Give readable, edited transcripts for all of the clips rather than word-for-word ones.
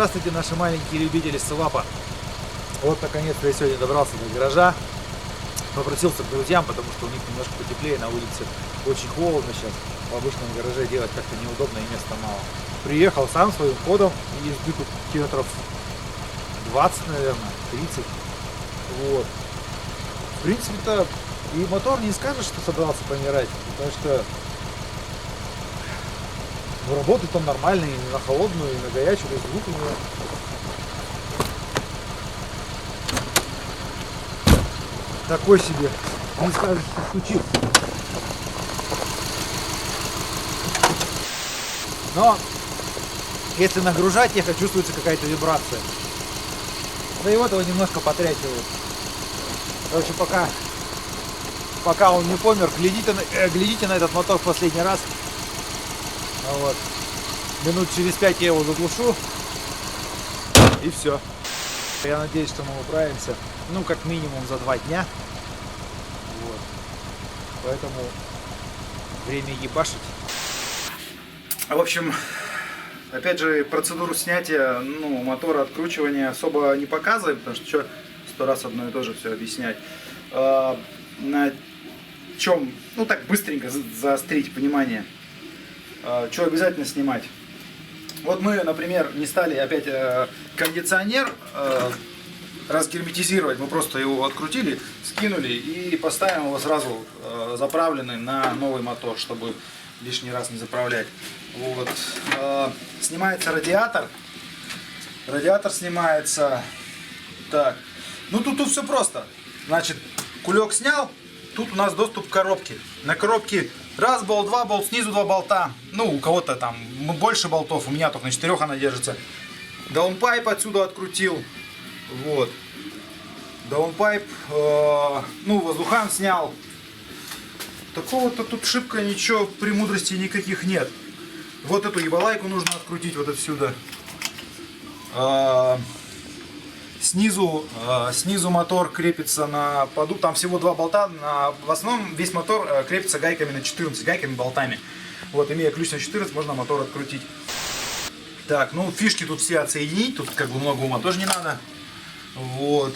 Здравствуйте, наши маленькие любители СВАПа. Вот наконец-то я сегодня добрался до гаража. Попросился к друзьям, потому что у них немножко потеплее, на улице очень холодно сейчас. В обычном гараже делать как-то неудобно и места мало. Приехал сам своим ходом, и езды тут километров 20, наверное, 30. Вот. В принципе-то и мотор не скажешь, что собрался помирать, потому что работает он нормальный, и на холодную, и на горячую, то есть звук у него такой себе, не скажешь, что стучит. Но если нагружать, ехать, чувствуется какая-то вибрация. Да и вот его немножко потряхивает. Короче, пока он не помер, глядите на этот мотор в последний раз. Вот. Минут через 5 я его заглушу. И все. Я надеюсь, что мы управимся. Ну, как минимум за 2 дня. Вот. Поэтому время ебашить. В общем, опять же, процедуру снятия мотора, откручивания особо не показываем, потому что 100 раз одно и то же все объяснять. На чем, так быстренько заострить внимание, что обязательно снимать. Вот мы, например, не стали опять кондиционер разгерметизировать, мы просто его открутили, скинули и поставим его сразу заправленный на новый мотор, чтобы лишний раз не заправлять. Вот. Снимается радиатор. Радиатор снимается. Так. Тут все просто. Значит, кулек снял. Тут у нас доступ к коробке. На коробке раз болт, два болт, снизу 2 болта. У кого-то там больше болтов, у меня только на 4 она держится. Даунпайп отсюда открутил. Вот. Даунпайп, воздухан снял. Такого-то тут шибко ничего, премудростей никаких нет. Вот эту ебалайку нужно открутить вот отсюда. Снизу мотор крепится на поду, там всего 2 болта, в основном весь мотор крепится гайками на 14, гайками, болтами. Вот, имея ключ на 14, можно мотор открутить. Так, фишки тут все отсоединить, тут как бы много ума тоже не надо. Вот.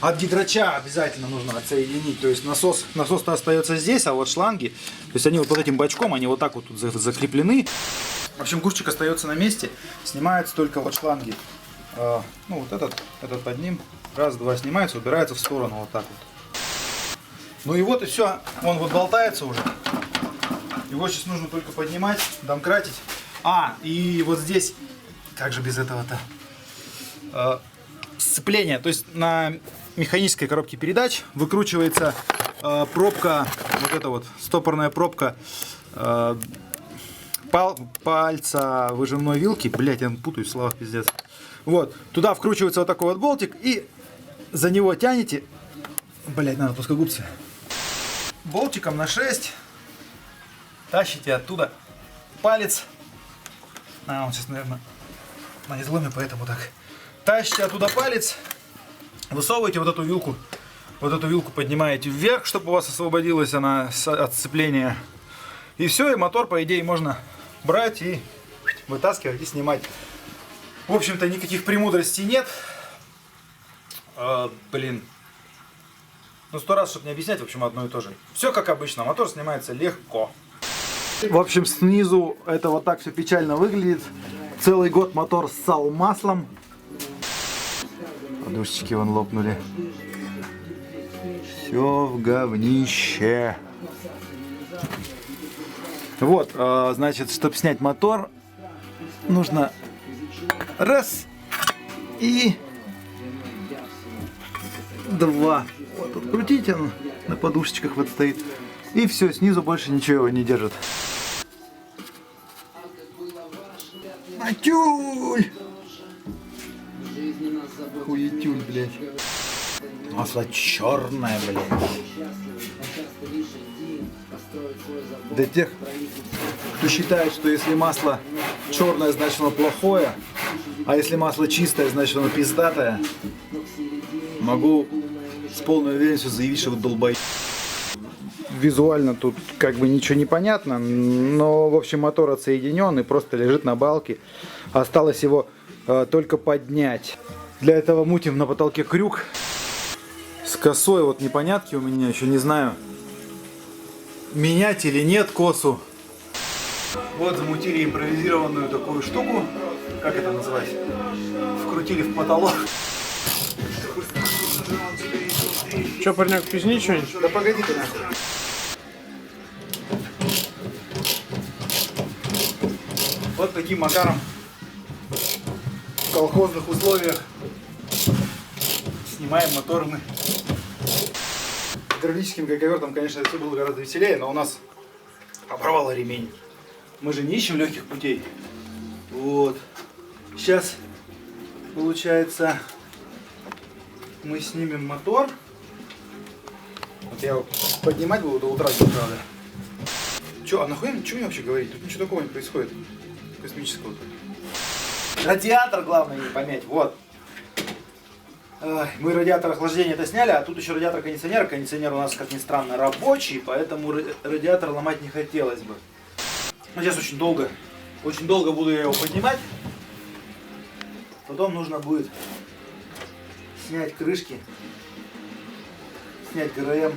От гидрача обязательно нужно отсоединить, то есть насос-то остается здесь, а вот шланги, то есть они вот под этим бачком, они вот так вот тут закреплены. В общем, курчик остается на месте, снимаются только вот шланги. Вот этот под ним, раз, два снимается, убирается в сторону вот так вот. И вот и все, он вот болтается уже. Его сейчас нужно только поднимать, домкратить. И вот здесь, как же без этого-то, сцепление, то есть на механической коробке передач выкручивается пробка, вот эта вот стопорная пробка пальца выжимной вилки, блять, я путаюсь в словах, пиздец. Вот, туда вкручивается вот такой вот болтик, и за него тянете, блять, надо плоскогубцы, болтиком на 6 тащите оттуда палец, он сейчас, наверное, на изломе, поэтому так, тащите оттуда палец, высовываете вот эту вилку поднимаете вверх, чтобы у вас освободилась она от сцепления, и все, и мотор, по идее, можно брать и вытаскивать и снимать. В общем-то, никаких премудростей нет. 100 раз, чтобы не объяснять, в общем, одно и то же. Все как обычно, мотор снимается легко. В общем, снизу это вот так все печально выглядит. Целый год мотор ссал маслом. Подушечки вон лопнули. Все в говнище. Вот, значит, чтобы снять мотор, нужно раз и 2. Вот открутить, он на подушечках вот стоит. И все, снизу больше ничего не держит. Матюль! Хуетюль, блядь. Масло черное, блядь. Для тех, кто считает, что если масло черное, значит оно плохое, а если масло чистое, значит оно пиздатое, могу с полной уверенностью заявить, что вы долбоеб. Визуально тут как бы ничего не понятно, но в общем мотор отсоединен и просто лежит на балке. Осталось его только поднять. Для этого мутим на потолке крюк. С косой вот непонятки у меня, еще не знаю, менять или нет косу. Вот замутили импровизированную такую штуку. Как это назвать? Вкрутили в потолок. Че, парняк, пизни что-нибудь? Да погоди ты нахуй. Вот таким макаром в колхозных условиях снимаем мотор мы. Гидравлическим гайковертом, конечно, все было гораздо веселее, но у нас оборвало ремень. Мы же не ищем легких путей. Вот. Сейчас, получается, мы снимем мотор. Вот я его поднимать буду до утра, правда. Че, а нахуй, что мне вообще говорить? Тут ничего такого не происходит. Космического. Радиатор главное не помять, вот. Мы радиатор охлаждения-то сняли, а тут еще радиатор кондиционера. Кондиционер у нас, как ни странно, рабочий, поэтому радиатор ломать не хотелось бы. Но сейчас очень долго буду я его поднимать. Потом нужно будет снять крышки, снять ГРМ,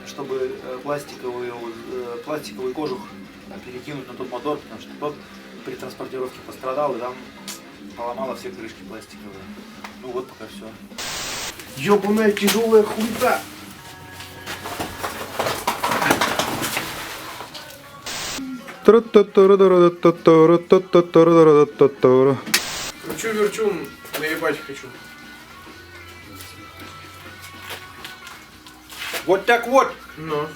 чтобы пластиковый кожух перекинуть на тот мотор, потому что тот при транспортировке пострадал и там поломало все крышки пластиковые. Ну вот пока все. Ёбаная тяжелая хуйта. Кручу-верчу, наебать хочу. Вот так вот. Ну.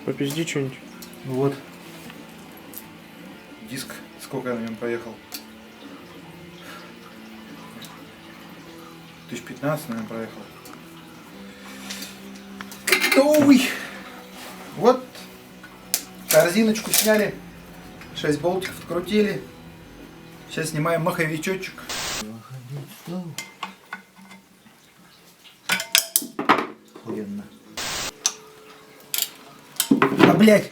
Попизди что-нибудь. Ну вот. Диск. Сколько я на нем проехал? 1015, наверное, проехал. Ой! Вот. Корзиночку сняли. 6 болтиков открутили. Сейчас снимаем маховичочек. Охуенно. А, блядь!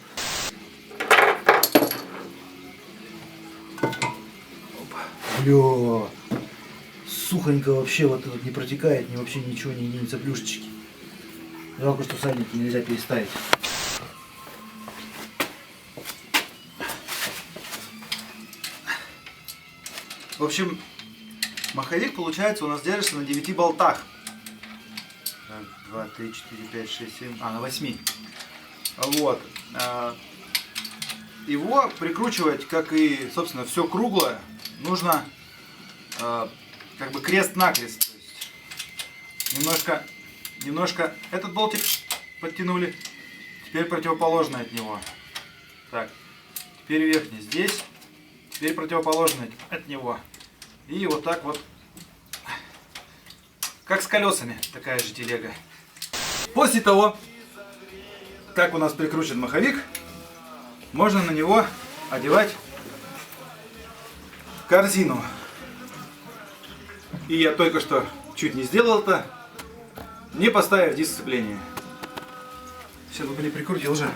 Бля, сухонько вообще, вот не протекает, ни вообще ничего, ни цеплюшечки. Жалко, что сальники нельзя переставить. В общем, маховик, получается, у нас держится на 9 болтах. 2, 3, 4, 5, 6, 7, на 8. Вот. Его прикручивать, как и, собственно, все круглое, нужно как бы крест-накрест. То есть немножко этот болтик подтянули, теперь противоположный от него. Так, теперь верхний здесь, теперь противоположный от него. И вот так вот, как с колесами, такая же телега. После того, как у нас прикручен маховик, можно на него одевать корзину. И я только что чуть не сделал это, не поставив диск сцепления. Сейчас бы прикрутил уже.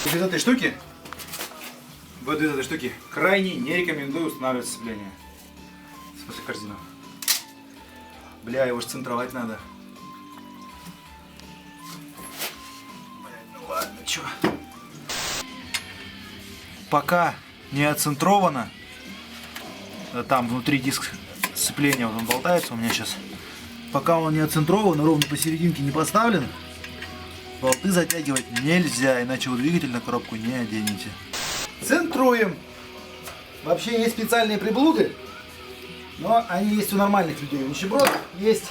Без этой штуки, вот из этой штуки, крайне не рекомендую устанавливать сцепление. В смысле корзину. Бля, его же центровать надо. Ну ладно, чё. Пока не оцентровано, там внутри диск сцепления, вот он болтается у меня сейчас. Пока он не оцентрован, ровно посерединке не поставлен, болты затягивать нельзя, иначе вы двигатель на коробку не оденете. Центруем. Вообще есть специальные приблуды, но они есть у нормальных людей. У нищебродов есть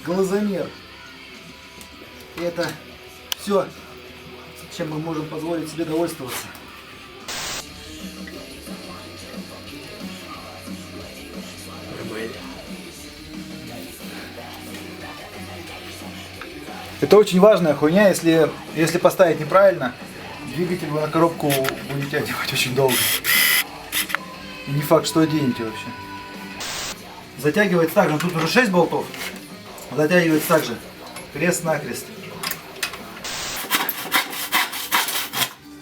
глазомер. И это все, чем мы можем позволить себе довольствоваться. Это очень важная хуйня, если поставить неправильно, двигатель вы на коробку будете одевать очень долго. И не факт, что оденете вообще. Затягивается так же, тут уже 6 болтов, затягивается так же, крест-накрест.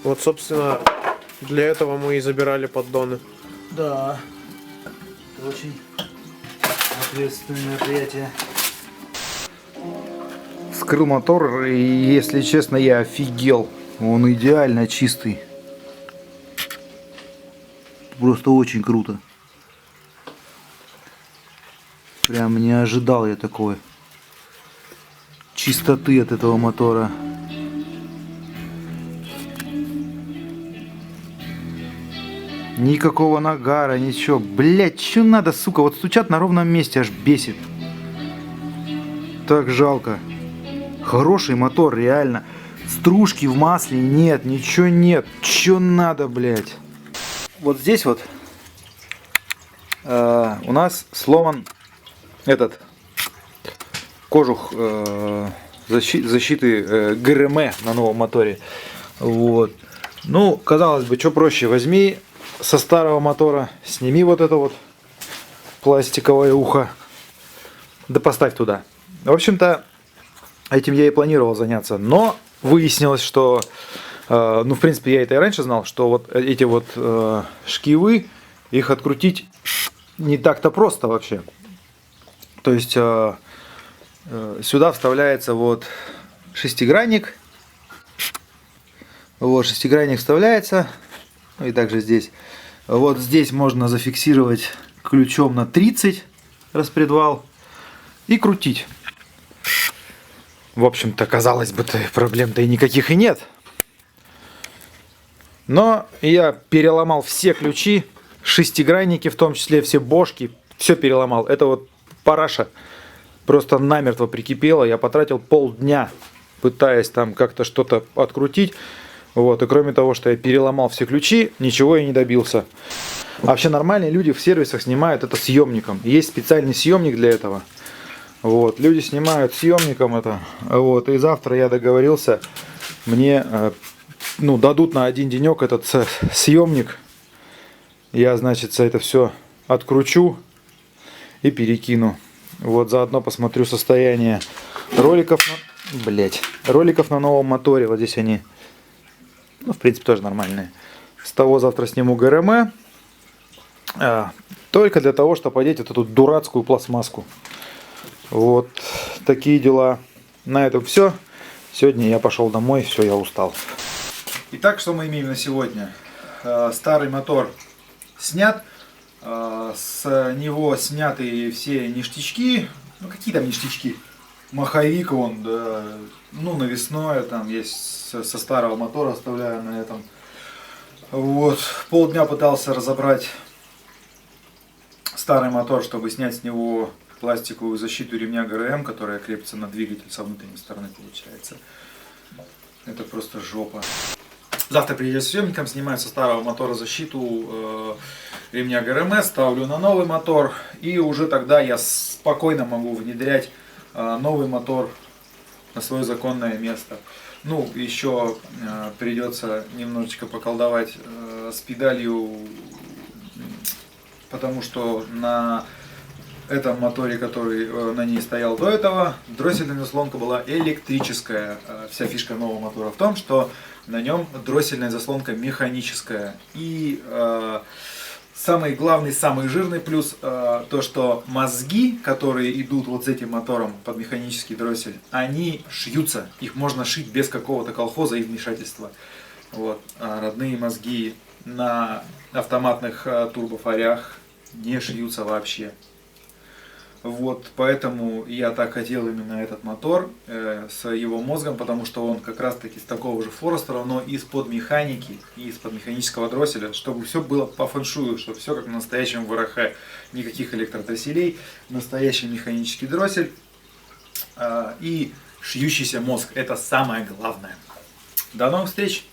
Вот, собственно, для этого мы и забирали поддоны. Да, это очень ответственное мероприятие. Вскрыл мотор, и, если честно, я офигел. Он идеально чистый. Просто очень круто. Прям не ожидал я такой чистоты от этого мотора. Никакого нагара, ничего. Блять, что надо, сука? Вот стучат на ровном месте, аж бесит. Так жалко. Хороший мотор, реально. Стружки в масле нет, ничего нет. Что надо, блять? Вот здесь вот у нас сломан этот кожух защиты ГРМ на новом моторе. Вот. Ну, казалось бы, что проще, возьми со старого мотора, сними вот это вот пластиковое ухо, да поставь туда. В общем-то, этим я и планировал заняться, но выяснилось, что, ну, в принципе, я это и раньше знал, что вот эти вот шкивы, их открутить не так-то просто вообще. То есть сюда вставляется вот шестигранник. Вот шестигранник вставляется. И также здесь. Вот здесь можно зафиксировать ключом на 30 распредвал и крутить. В общем-то, казалось бы, проблем-то и никаких и нет. Но я переломал все ключи, шестигранники, в том числе все бошки, все переломал. Это вот параша просто намертво прикипела. Я потратил полдня, пытаясь там как-то что-то открутить. Вот. И кроме того, что я переломал все ключи, ничего я не добился. Вообще нормальные люди в сервисах снимают это съемником. Есть специальный съемник для этого. Вот. Люди снимают съемником это. Вот. И завтра я договорился, мне ну, дадут на один денек этот съемник. Я, значит, это все откручу и перекину. Вот, заодно посмотрю состояние роликов на новом моторе. Вот здесь они, ну, в принципе, тоже нормальные. С того завтра сниму ГРМ. Только для того, чтобы одеть вот эту дурацкую пластмасску. Вот такие дела. На этом все. Сегодня я пошел домой, все, я устал. Итак, что мы имеем на сегодня? Старый мотор снят. С него сняты все ништячки. Ну, какие там ништячки? Маховик он, да, ну, навесное там есть, со старого мотора оставляю на этом. Вот, полдня пытался разобрать старый мотор, чтобы снять с него пластиковую защиту ремня ГРМ, которая крепится на двигатель со внутренней стороны, получается. Это просто жопа. Завтра приезжаю с съемником, снимаю со старого мотора защиту ремня ГРМ, ставлю на новый мотор, и уже тогда я спокойно могу внедрять новый мотор на свое законное место. Ну, еще придется немножечко поколдовать с педалью, потому что на этом моторе, который на ней стоял до этого, дроссельная заслонка была электрическая. Вся фишка нового мотора в том, что на нем дроссельная заслонка механическая. И самый главный, самый жирный плюс, то что мозги, которые идут вот с этим мотором под механический дроссель, они шьются. Их можно шить без какого-то колхоза и вмешательства. Вот. А родные мозги на автоматных турбофорях не шьются вообще. Вот, поэтому я так хотел именно этот мотор с его мозгом, потому что он как раз таки с такого же Форестера, но из-под механики, из-под механического дросселя, чтобы все было по фэншую, чтобы все как на настоящем ВРХ, никаких электродросселей, настоящий механический дроссель и шьющийся мозг, это самое главное. До новых встреч!